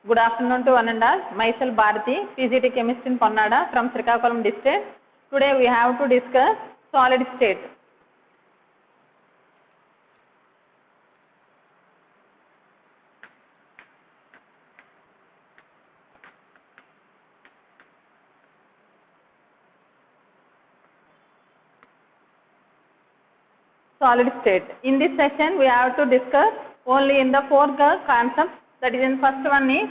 Good afternoon to one and all. Myself Bharati, PGT Chemist in Pannada from Srikakulam district. Today we have to discuss solid state. Solid state. In this session we have to discuss only in the four concepts. That is, in first one is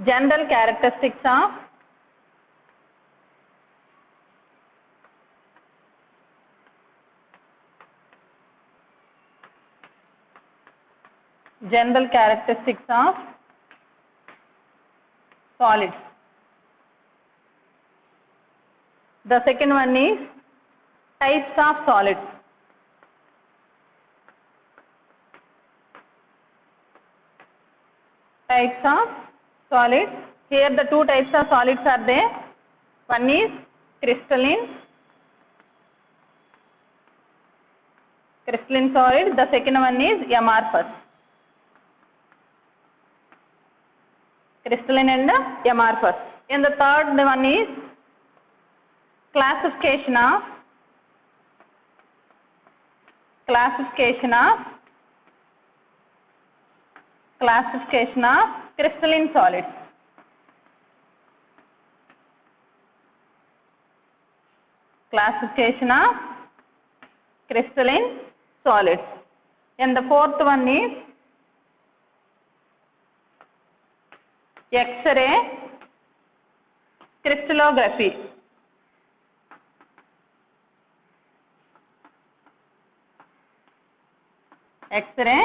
general characteristics of solids. The second one is types of solids. Types of solids. Here the two types of solids are there. One is crystalline solid. The second one is amorphous. Crystalline and amorphous. And the third one is classification of crystalline solids. Classification of crystalline solids. And the fourth one is X-ray crystallography. X-ray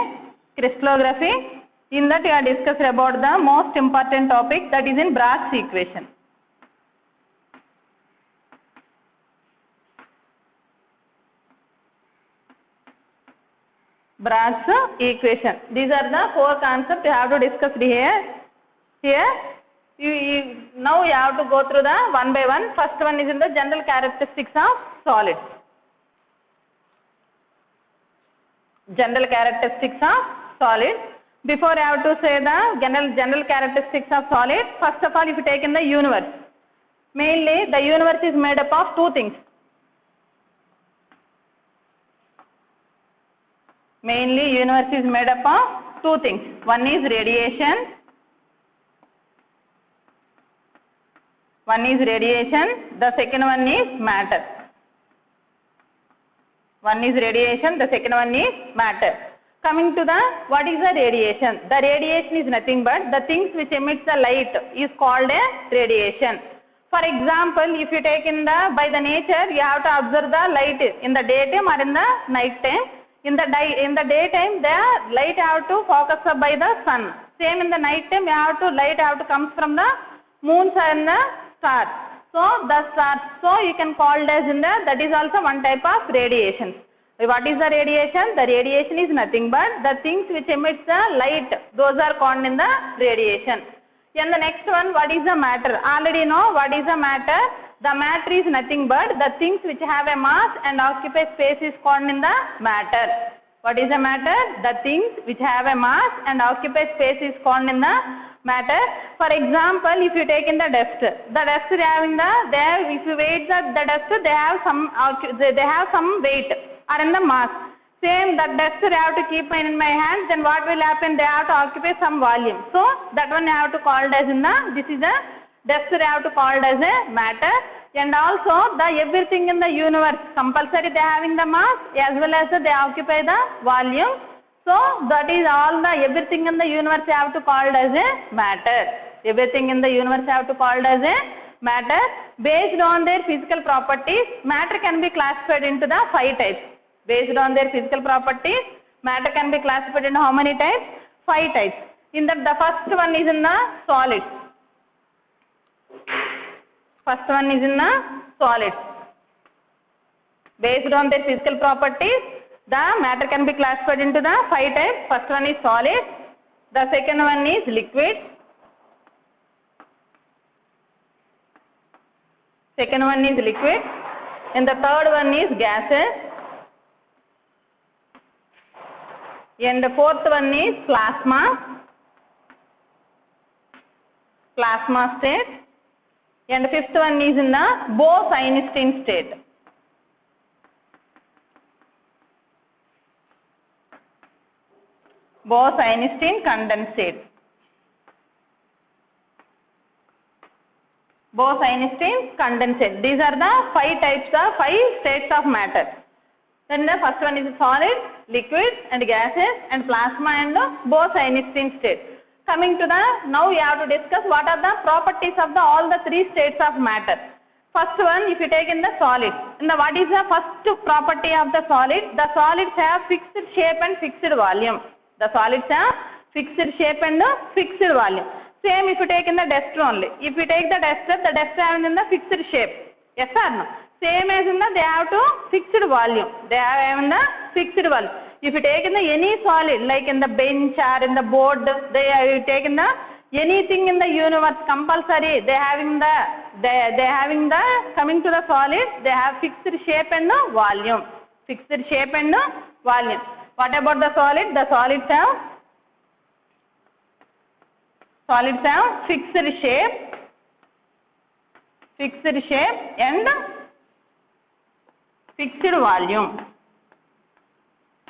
crystallography. In that we are discussed about the most important topic, that is in Bragg equation. Bragg's equation. These are the four concepts you have to discuss here. Now you have to go through the one by one. First one is in the general characteristics of solids. General characteristics of solids. Before I have to say the general characteristics of solids, first of all, if you take in the universe, mainly the universe is made up of two things. Mainly universe is made up of two things. One is radiation. The second one is matter. One is radiation, the second one is matter. Coming to the what is the radiation? The radiation is nothing but the things which emits the light is called a radiation. For example, if you take in the by the nature, you have to observe the light in the daytime or in the night time. In the daytime, the light have to focus up by the sun. Same in the night time, light have to come from the moons and the stars. So the stars, so you can call it as in the, that is also one type of radiation. What is the radiation? The radiation is nothing but the things which emits the light, those are called in the radiation. And the next one, what is the matter? Already know what is the matter. The matter is nothing but the things which have a mass and occupy space is called in the matter. What is the matter? The things which have a mass and occupy space is called in the matter. For example, if you take in the dust having if you weigh the dust, they have some weight or in the mass. Same, that dust I have to keep in my hand, then what will happen? They have to occupy some volume. So that one I have to call it as in the, this is a dust I have to call it as a matter. And also the everything in the universe, compulsory they have in the mass as well as they occupy the volume. So that is all the everything in the universe I have to call it as a matter. Everything in the universe I have to call it as a matter. Based on their physical properties, matter can be classified into the 5 types. Based on their physical properties, matter can be classified into how many types? 5 types. In that, the first one is in the solids. First one is in the solids. Based on their physical properties, the matter can be classified into the 5 types. First one is solid. The second one is liquid. Second one is liquid. And the third one is gases. and the fourth one is plasma state, and the fifth one is in the Bose-Einstein state. Bose-Einstein condensate. Bose-Einstein condensate. These are the five states of matter. Then the first one is solid, liquid and gases and plasma and Bose-Einstein state. Coming to the, now we have to discuss what are the properties of all the three states of matter. First one, if you take in the solids, what is the first property of the solid? The solids have fixed shape and fixed volume. The solids have fixed shape and fixed volume. Same if you take in the duster only. If you take the duster having in the fixed shape. Yes or no? Same as in the, they have to fixed volume. They have in the fixed volume. If you take in the any solid, like in the bench or in the board, you take in the anything in the universe compulsory, they having the coming to the solid, they have fixed shape and volume. Fixed shape and volume. What about the solid? The solids have fixed shape and fixed volume.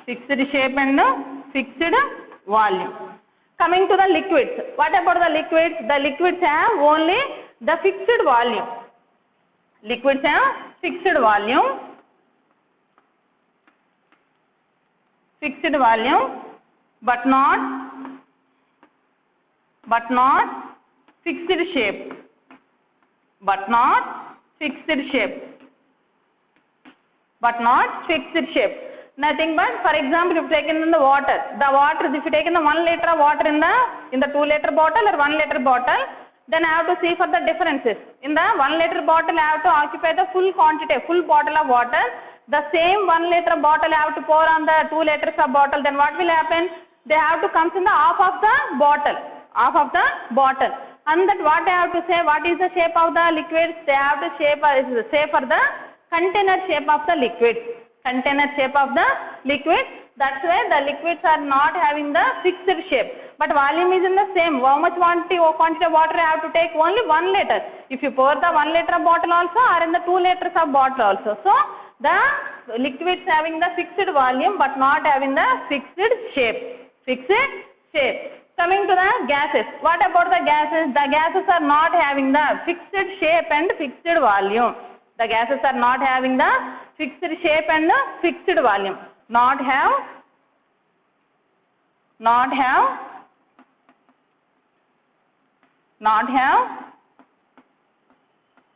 Fixed shape and fixed volume. Coming to the liquids. What about the liquids? The liquids have only the fixed volume. Liquids have fixed volume. Fixed volume, but not fixed shape. But not fixed shape. Nothing but, for example, if you take in the water, if you take in the 1 liter of water in the 2 liter bottle or 1 liter bottle, then I have to see for the differences. In the 1 liter bottle, I have to occupy the full quantity, full bottle of water. The same 1 liter bottle I have to pour on the 2 liters of bottle, then what will happen? They have to come in the half of the bottle. And that what I have to say, what is the shape of the liquids? They have to say for the container shape of the liquid. That's why the liquids are not having the fixed shape. But volume is in the same. How much quantity of water I have to take? Only 1 liter. If you pour the 1 liter bottle also or in the 2 liters of bottle also. So, the liquids having the fixed volume but not having the fixed shape. Coming to the gases. What about the gases? The gases are not having the fixed shape and fixed volume. The gases are not having the fixed shape and fixed volume. Not have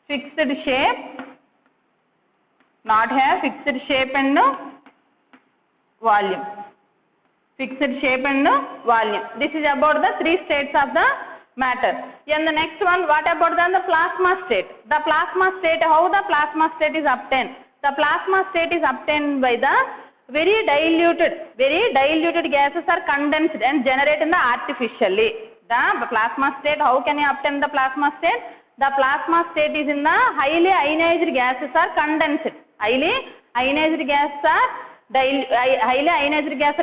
fixed shape. Not have fixed shape and volume. Fixed shape and volume. This is about the three states of the matter. And the next one, what about the plasma state? The plasma state, how the plasma state is obtained? The plasma state is obtained by the very diluted gases are condensed and generated artificially. The plasma state, how can you obtain the plasma state? The plasma state is in the highly ionized gases are condensed. Highly ionized gases are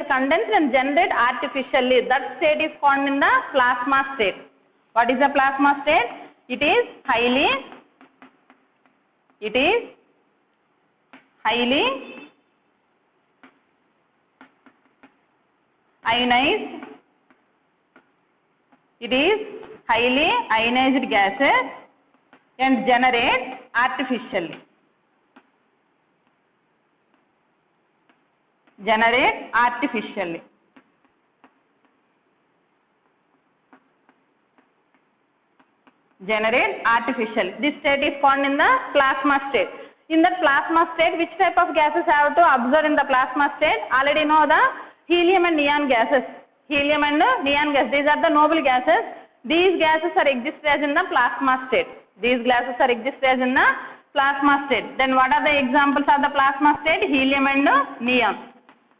condensed and generated artificially. That state is found in the plasma state. What is the plasma state? It is highly ionized. It is highly ionized gases and generate artificially. This state is found in the plasma state. In the plasma state, which type of gases have to observe in the plasma state? Already know the helium and neon gases. Helium and neon gas. These are the noble gases. These gases are exist as in the plasma state. Then what are the examples of the plasma state? Helium and neon.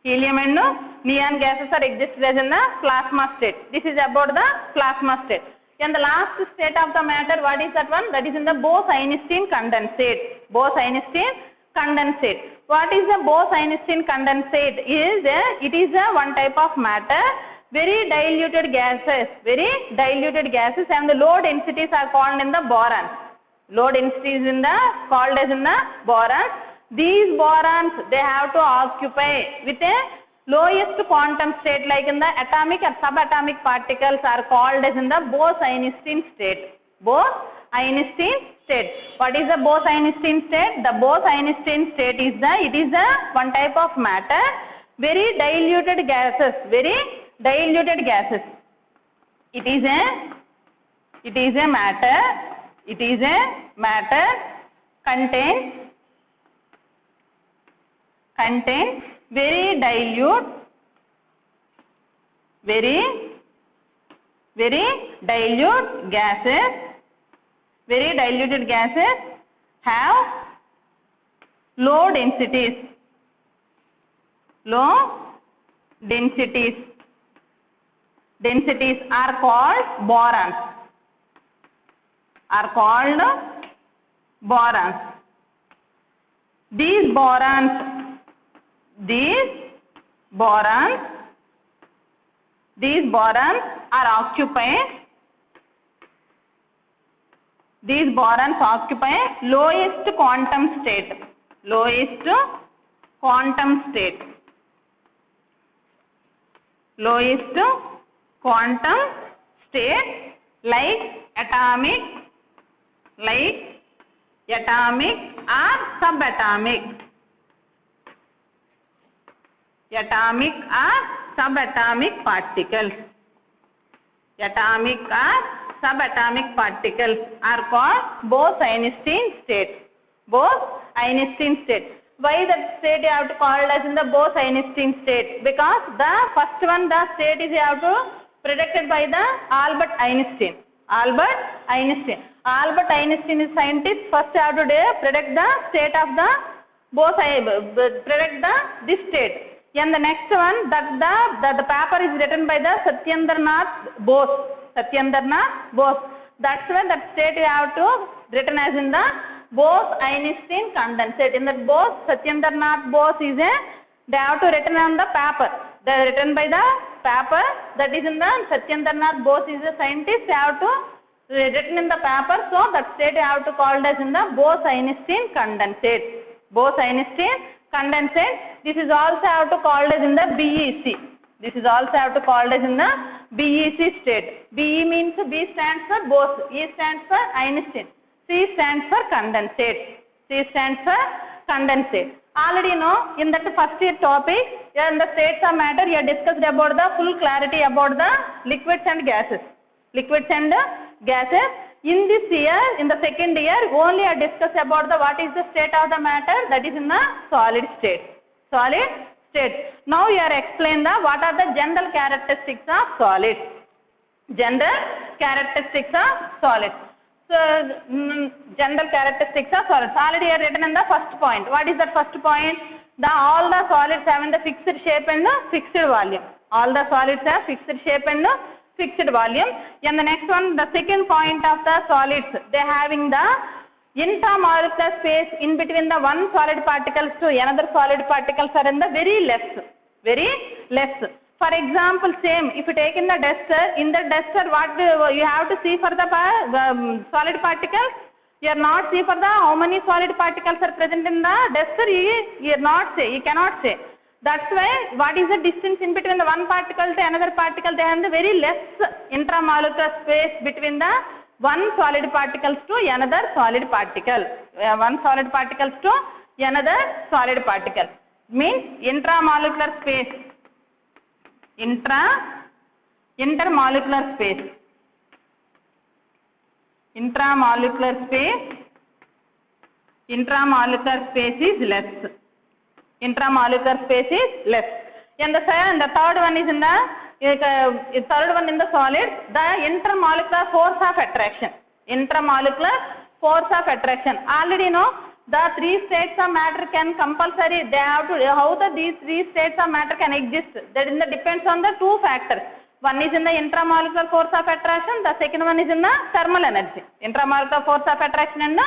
Helium and neon gases are exist as in the plasma state. This is about the plasma state. And the last state of the matter, what is that one? That is in the Bose-Einstein condensate. Bose-Einstein condensate. What is the Bose-Einstein condensate? It is a one type of matter, very diluted gases, and the low densities are called in the borons. Low densities called as in the borons. These borons, they have to occupy with a lowest quantum state, like in the atomic and subatomic particles are called as in the Bose-Einstein state. Bose-Einstein state. What is the Bose-Einstein state? The Bose-Einstein state is one type of matter, very diluted gases, It is a matter contains very dilute gases, very diluted gases have low densities. Densities are called borons. These borons are occupying. These borons occupy lowest quantum state. Lowest quantum state, like atomic or subatomic. Subatomic particles are called Bose-Einstein state. Why that state you have to call it as in the Bose-Einstein state? Because the first one, the state is you have to predicted by the Albert Einstein. Albert Einstein is scientist. First you have to predict the state of the this state. And the next one, that the paper is written by the Satyendra Nath Bose. That's why that state you have to written as in the Bose-Einstein condensate. In the Satyendra Nath Bose they have to written on the paper. They are written by the paper, that is in the Satyendra Nath Bose is a scientist. They have to written in the paper, so that state you have to call as in the Bose-Einstein condensate. This is also have to called as in the BEC. BEC state. BE means B stands for Bose, E stands for Einstein, C stands for condensate. Already know in that first year topic, in the states of matter, you discussed about the full clarity about the liquids and gases. In this year, in the second year, only I discussed about the what is the state of the matter, that is in the solid state. Now you are explain the what are the general characteristics of solids. So, general characteristics of solids. Already written in the first point. What is the first point? All the solids having the fixed shape and fixed volume. All the solids have fixed shape and fixed volume. And the next one, the second point of the solids, they having the intramolecular space in between the one solid particles to another solid particles are in the very less. For example, same, if you take in the duster, what you have to see for the solid particles? You are not see for the how many solid particles are present in the duster, you cannot say. That's why what is the distance in between the one particle to another particle? They have the very less intramolecular space between the one solid particles to another solid particle. One solid particles to another solid particle. Means intramolecular space. Intermolecular space. Intramolecular space is less. And the third one is in the solid, the intermolecular force of attraction. Already know the three states of matter can compulsory, they have to, these three states of matter can exist. That depends on the two factors. One is in the intramolecular force of attraction, the second one is in the thermal energy. Intramolecular force of attraction and the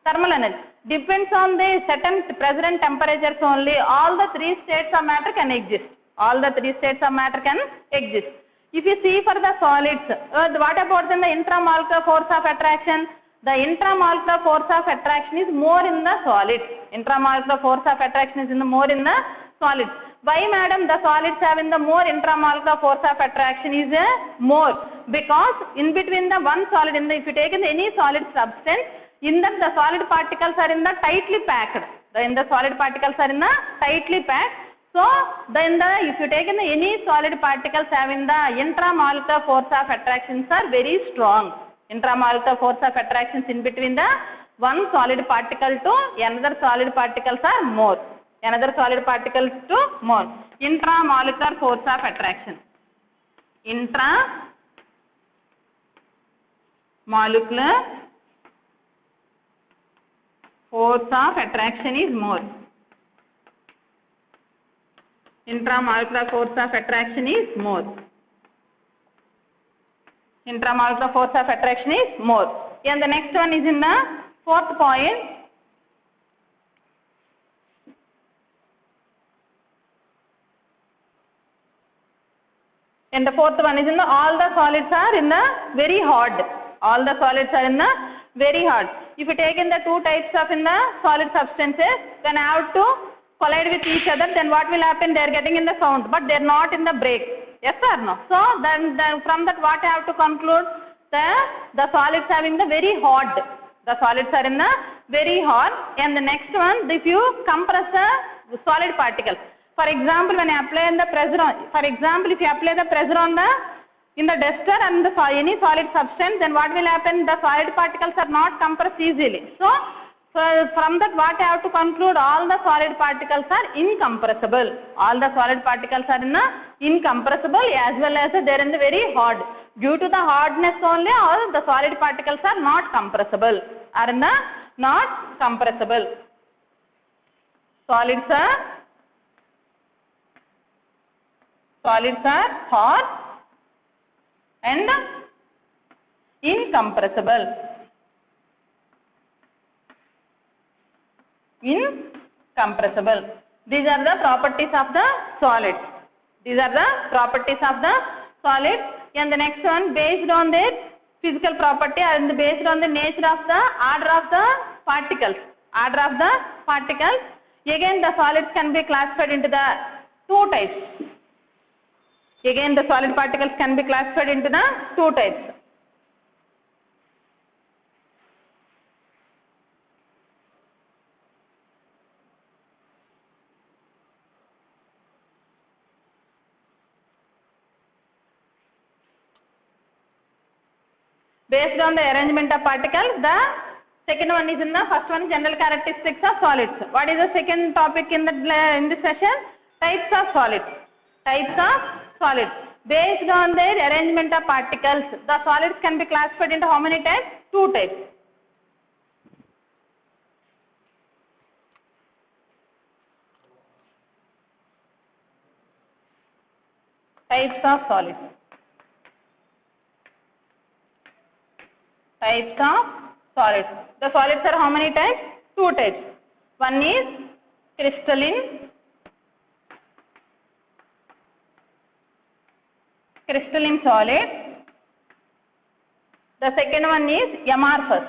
thermal energy depends on the certain present temperatures only. All the three states of matter can exist. All the three states of matter can exist. If you see for the solids, what about then the intramolecular force of attraction? The intramolecular force of attraction is more in the solids. Intramolecular force of attraction is more in the solids. Why, madam, the solids having the more intramolecular force of attraction is more? Because in between the one solid, if you take in any solid substance, in that the solid particles are in the tightly packed. The solid particles are in the tightly packed. So then if you take in any solid particles having the intramolecular force of attractions are very strong. Intramolecular force of attractions in between the one solid particle to another solid particles are more. Another solid particles to more. Intramolecular force of attraction. Intramolecular force of attraction is more. Intramolecular force of attraction is more. Intramolecular force of attraction is more. And the next one is in the fourth point. And the fourth one is in the all the solids are in the very hard. All the solids are in the very hard. If you take in the two types of in the solid substances, then I have to collide with each other, then what will happen? They are getting in the sound, but they are not in the break. Yes or no? So then from that what I have to conclude? The solids having the very hard. The solids are in the very hard. And the next one, if you compress the solid particles. For example, when I apply the pressure on, for example, if you apply the pressure on the in the duster and the any solid substance, then what will happen? The solid particles are not compressed easily. So from that what I have to conclude? All the solid particles are incompressible. All the solid particles are in the incompressible as well as they are in the very hard. Due to the hardness only, all the solid particles are not compressible. Are in the not compressible. Solids are hard and incompressible. Incompressible. These are the properties of the solids. These are the properties of the solids. And the next one, based on their physical property and based on the nature of the order of the particles. Order of the particles. Again, the solids can be classified into the two types. Again, the solid particles can be classified into the two types. Based on the arrangement of particles, the second one is in the first one, general characteristics of solids. What is the second topic in this session? Types of solids. Types of solids. Based on their arrangement of particles, the solids can be classified into how many types? Two types. Types of solids. Types of solids. The solids are how many types? Two types. One is crystalline solid. The second one is amorphous.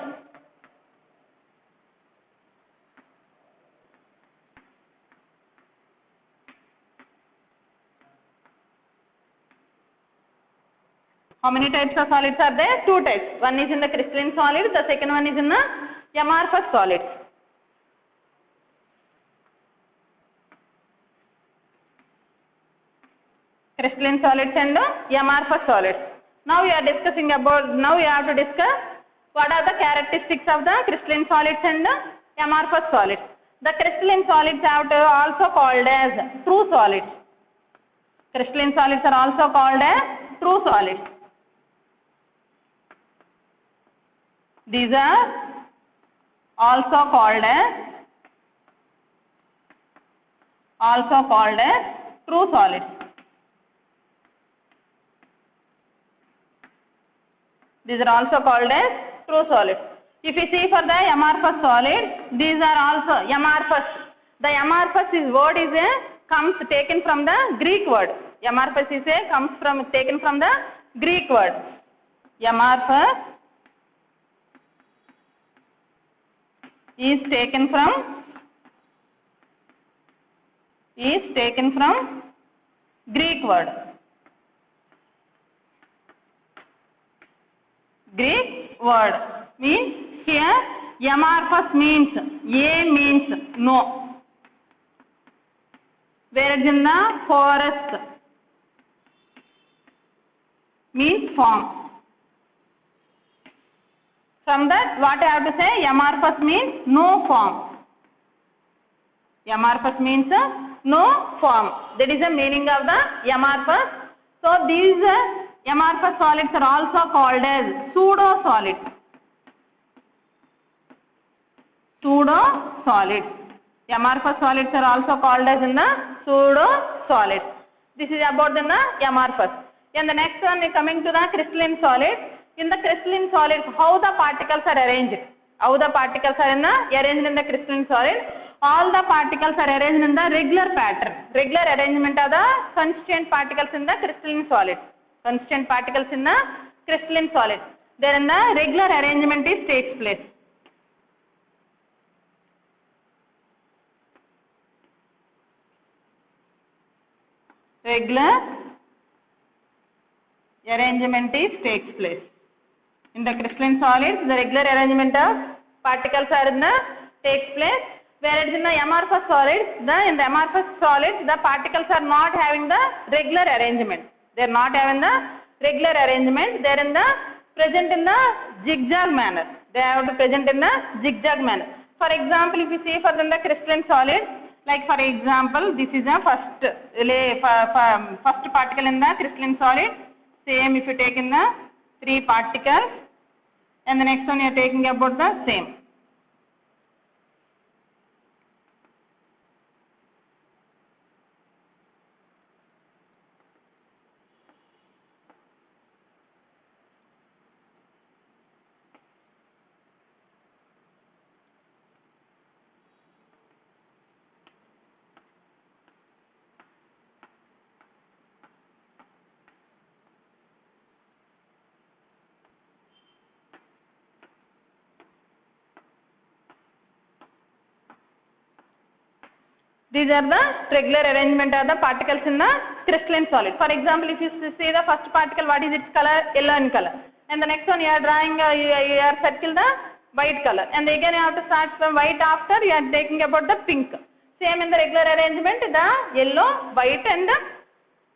How many types of solids are there? Two types. One is in the crystalline solid, the second one is in the amorphous solids. Crystalline solids and amorphous solids. Now we are discussing about, now we have to discuss what are the characteristics of the crystalline solids and amorphous solids. The crystalline solids are also called as true solids. Crystalline solids are also called as true solids. These are also called as true solids. These are also called as true solids. If you see for the amorphous solid, these are also amorphous. The amorphous is word is a comes taken from the Greek word. Amorphous is a comes from taken from the Greek word. Amorphous is taken from Greek word. Greek word means here amorphous means A means no, whereas in the forest means form. From that what I have to say, amorphous means no form. Amorphous means no form. That is the meaning of the amorphous. So these amorphous solids are also called as pseudo solids. Pseudo solids. Amorphous solids are also called as in the pseudo solids. This is about the amorphous. And the next one is coming to the crystalline solids. In the crystalline solids, how the particles are arranged? How the particles are arranged in the crystalline solid? All the particles are arranged in the regular pattern. Regular arrangement of the constant particles in the crystalline solid. Constant particles in the crystalline solid. There in the regular arrangement takes place. Regular arrangement takes place. In the crystalline solids, the regular arrangement of particles are takes place. Whereas in the amorphous solids, in the amorphous solids, the particles are not having the regular arrangement. They are not having the regular arrangement. They are present in the zigzag manner. They have to present in the zigzag manner. For example, if you see for the crystalline solid, like for example, this is the first particle in the crystalline solid. Same if you take in the 3 particles, and the next one you are taking about the same. These are the regular arrangement of the particles in the crystalline solid. For example, if you see the first particle, what is its color? Yellow in color. And the next one you are drawing, you are circle the white color. And again you have to start from white, after you are taking about the pink. Same in the regular arrangement, the yellow, white and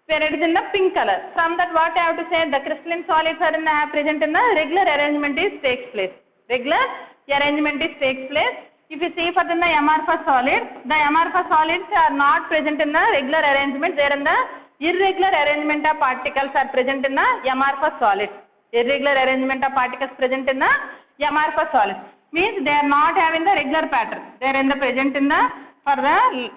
where it is in the pink color. From that what I have to say, the crystalline solids are present in the regular arrangement takes place. Regular arrangement takes place. If you see for the amorphous solids, the amorphous solids are not present in the regular arrangement. They are in the irregular arrangement of particles are present in the amorphous solids. Irregular arrangement of particles present in the amorphous solids. Means they are not having the regular pattern. They are in the present in the for the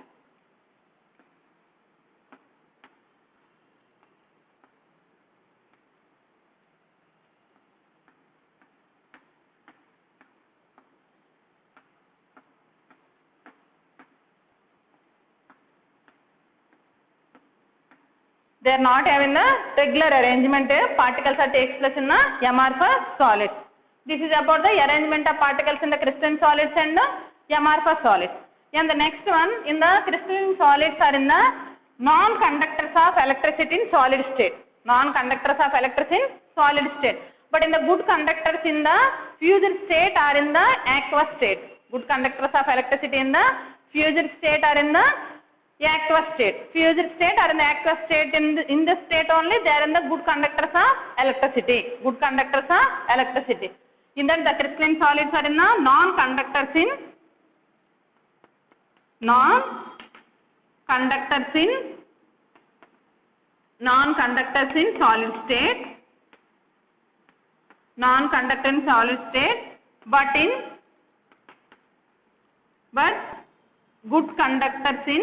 they are not having the regular arrangement. Particles are takes place in the amorphous solids. This is about the arrangement of particles in the crystalline solids and the amorphous solids. And the next one, in the crystalline solids are in the non-conductors of electricity in solid state. Non-conductors of electricity in solid state. But in the good conductors in the fused state are in the aqueous state. Good conductors of electricity in the fused state are in the aqueous state. Fused state are in the aqueous state. In the state only they are in the good conductors of electricity. Good conductors of electricity. In that the crystalline solids are in the non-conductors in solid state. Non-conductor in solid state, but good conductors in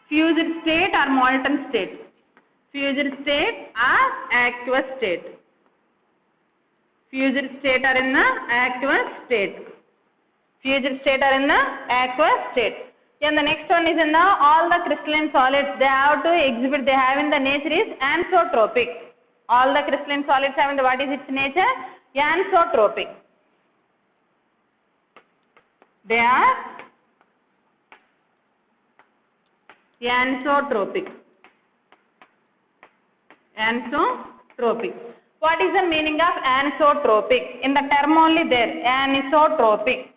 fused state or molten state. fused state or aqueous state. Fused state are in the aqueous state. Fused state are in the aqueous state. And the next one is in the all the crystalline solids they have to exhibit, they have in the nature is anisotropic. All the crystalline solids have in the what is its nature? Anisotropic. They are anisotropic. Anisotropic. What is the meaning of anisotropic? In the term only there, anisotropic.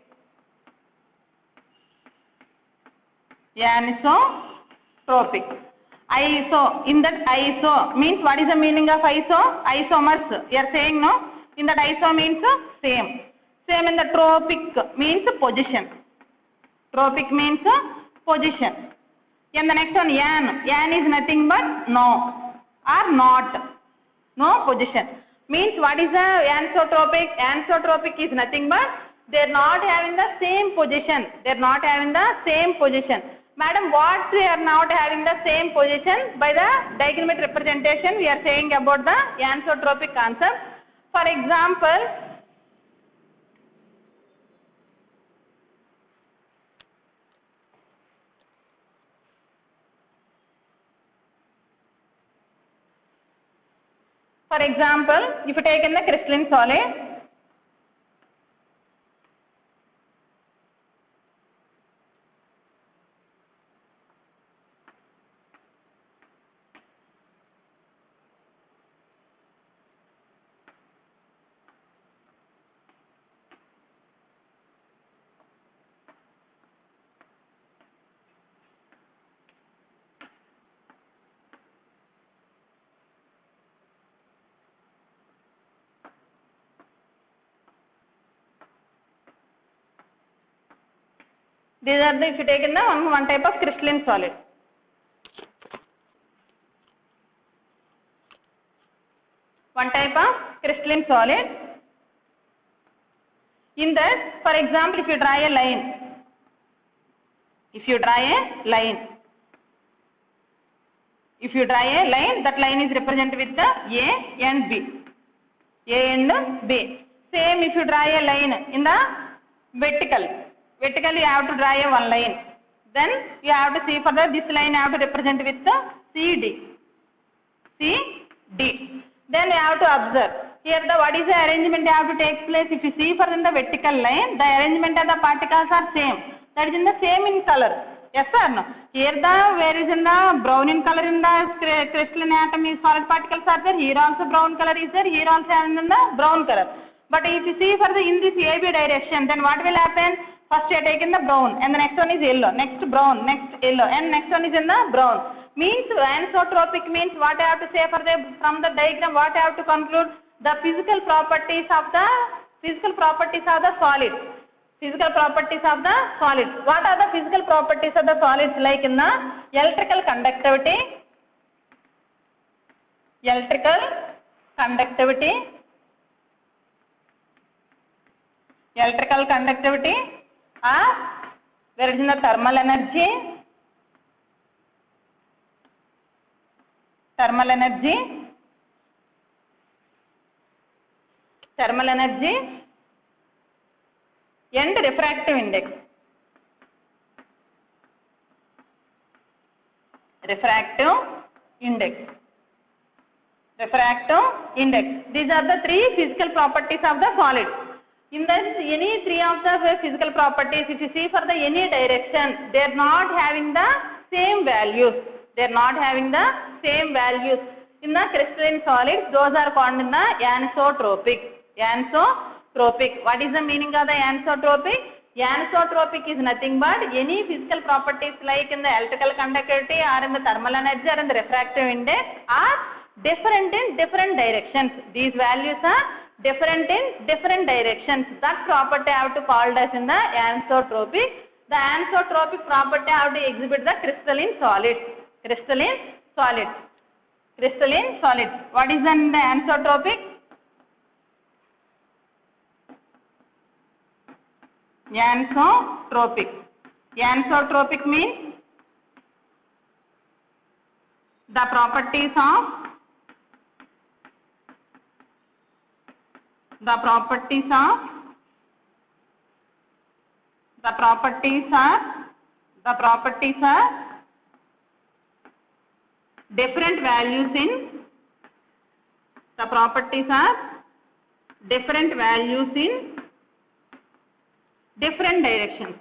Anisotropic. Iso, in that iso means what is the meaning of iso? Isomers. You are saying no? In that iso means same. Same in the tropic means position. Tropic means position. And the next one yan. Yan is nothing but no or not. No position. Means what is the anisotropic? Anisotropic is nothing but they are not having the same position. They are not having the same position. Madam, what they are not having the same position? By the diagrammatic representation we are saying about the anisotropic concept. For example, if you take in the crystalline solid, these are the, if you take in the one type of crystalline solid. One type of crystalline solid. In that, for example, if you draw a line, that line is represented with the A and B. Same if you draw a line in the vertically you have to draw a one line. Then you have to see further this line you have to represent with the CD. Then you have to observe. Here the what is the arrangement you have to take place? If you see further in the vertical line, the arrangement of the particles are same. That is in the same in color. Yes or no? Here the where is in the brown in color in the crystalline atom is solid particles are there. Here also brown color is there. Here also in the brown color. But if you see further in this AB direction, then what will happen? First you are taking the brown and the next one is yellow, next brown, next yellow and next one is in the brown. Means anisotropic means what I have to say from the diagram, what I have to conclude? The physical properties of the solid. Physical properties of the solids. What are the physical properties of the solids? Like in the electrical conductivity there is the thermal energy, and refractive index. These are the three physical properties of the solid. In this, any three of the physical properties, if you see for the any direction, they are not having the same values. In the crystalline solids, those are called in the anisotropic. What is the meaning of the anisotropic? Anisotropic is nothing but any physical properties like in the electrical conductivity or in the thermal energy or in the refractive index are different in different directions. These values are different in different directions. That property I have to call as in the anisotropic. The anisotropic property I have to exhibit the crystalline solids. What is then the anisotropic? Anisotropic means the properties of different values in different directions.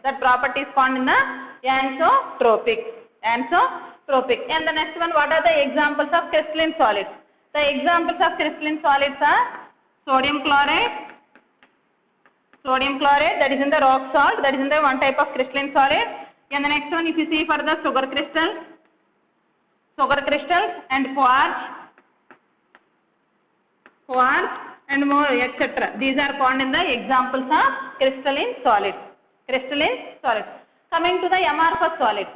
That property is found in the anisotropic. And the next one, what are the examples of crystalline solids? The examples of crystalline solids are sodium chloride, that is in the rock salt, that is in the one type of crystalline solid. And the next one, if you see for the sugar crystals and quartz and more, etc. These are found in the examples of crystalline solids. Coming to the amorphous solids.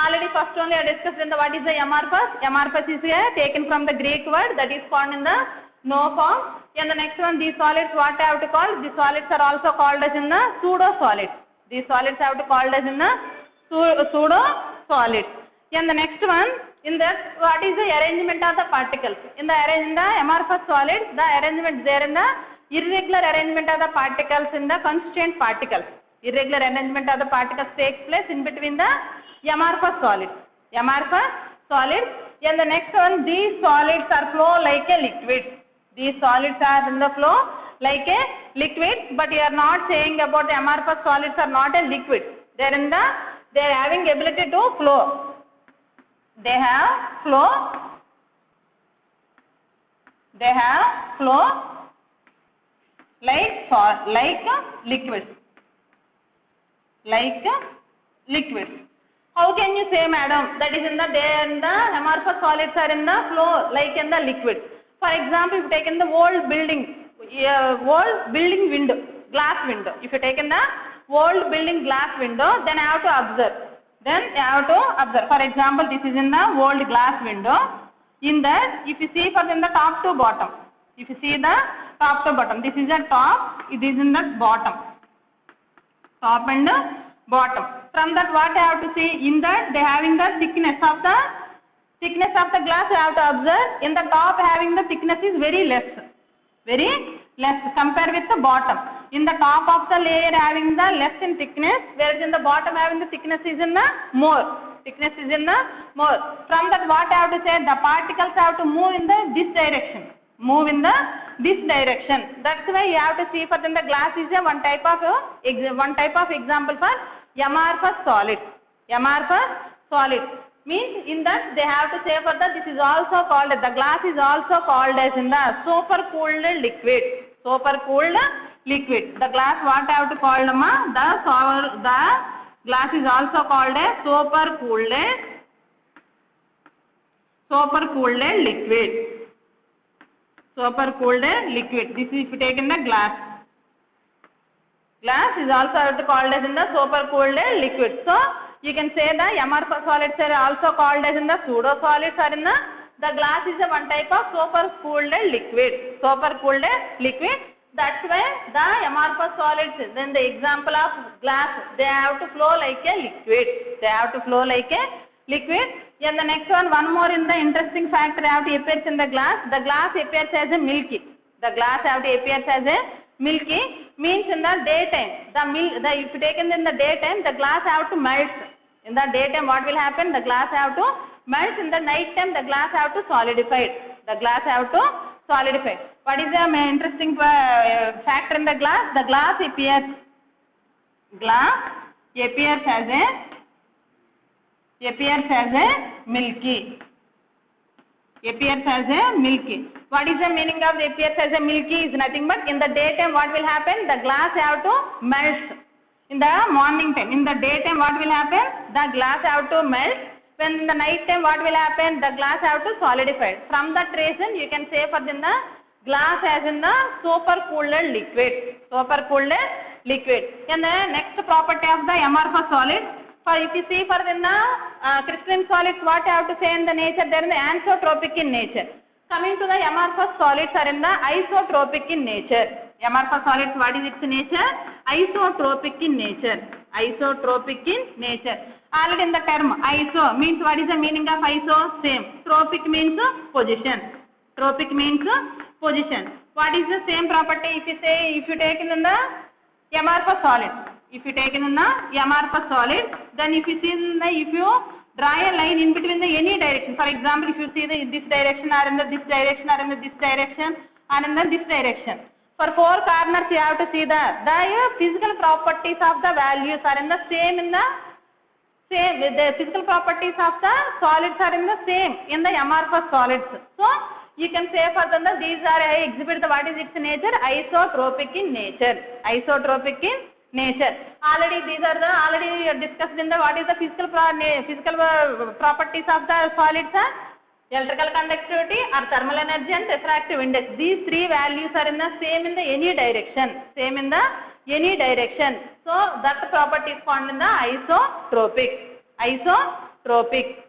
Already first only I discussed in the what is the amorphous. Amorphous is taken from the Greek word that is found in the no form. And the next one, these solids, what I have to call? These solids are also called as in the pseudo solids. These solids have to called as in the pseudo solids. And the next one, in that, what is the arrangement of the particles? In the amorphous solids, the arrangement there in the irregular arrangement of the particles in the constituent particles. Irregular arrangement of the particles takes place in between the amorphous solids. And the next one, these solids are flow like a liquid. These solids are in the flow like a liquid, but you are not saying about the amorphous solids are not a liquid. They are having ability to flow. They have flow like liquids. How can you say, madam, that is in the amorphous solids are in the flow like in the liquid? For example, if you take in the old building window, glass window. If you take in the old building glass window, then I have to observe. For example, this is in the old glass window. In that, if you see from the top to bottom, this is the top, it is in the bottom. Top and bottom. From that, what I have to see? In that, they having the thickness of the glass. I have to observe. In the top, having the thickness is very less compared with the bottom. In the top of the layer having the less in thickness, whereas in the bottom having the thickness is in the more. From that, what I have to say? The particles have to move in this direction. That's why you have to see for them the glass is a one type of example for amorphous solids. Means in that they have to say for that this is also called, the glass is also called as in the supercooled liquid. The glass, what I have to call them? The glass is also called as supercooled liquid. This is if you take in the glass. Glass is also have to called as in the supercooled liquid. So you can say the amorphous solids are also called as in the pseudo solids are in the glass is a one type of supercooled liquid. That's why the amorphous solids, then the example of glass, they have to flow like a liquid. And the next one more in the interesting factor have to appears in the glass. The glass appears as a milky. Means in the daytime. If you take in the daytime, the glass have to melt. In the daytime, what will happen? The glass have to melt. In the night time, the glass have to solidify. What is the interesting factor in the glass? The glass appears as a milky. What is the meaning of appears as a milky? Is nothing but in the daytime what will happen? The glass have to melt. In the morning time, in the daytime what will happen? The glass have to melt. When in the night time what will happen? The glass have to solidify. From that reason you can say for the glass as in the supercooled liquid. And the next property of the amorphous solid. For if you see for the crystalline solids, what I have to say in the nature, they are anisotropic in nature. Coming to the amorphous solids are in the isotropic in nature. Amorphous solids, what is its nature? Isotropic in nature. Isotropic in nature. Already in the term iso means, what is the meaning of iso? Same. Tropic means position. Tropic means position. What is the same property? If you take in the amorphous solid, if you take in the amorphous solid, then if you see if you draw a line in between the any direction, for example, if you see this direction or in the this direction or in the this direction and in the this direction, for four corners you have to see the physical properties of the values are in the same the physical properties of the solids are in the same in the amorphous solids. So you can say further that these are exhibit the what is its nature? Isotropic in nature. Isotropic in nature. Already these are the already discussed in the what is the physical properties of the solids? Electrical conductivity or thermal energy and refractive index. These three values are in the same in the any direction. Same in the any direction. So that property is found in the isotropic. Isotropic.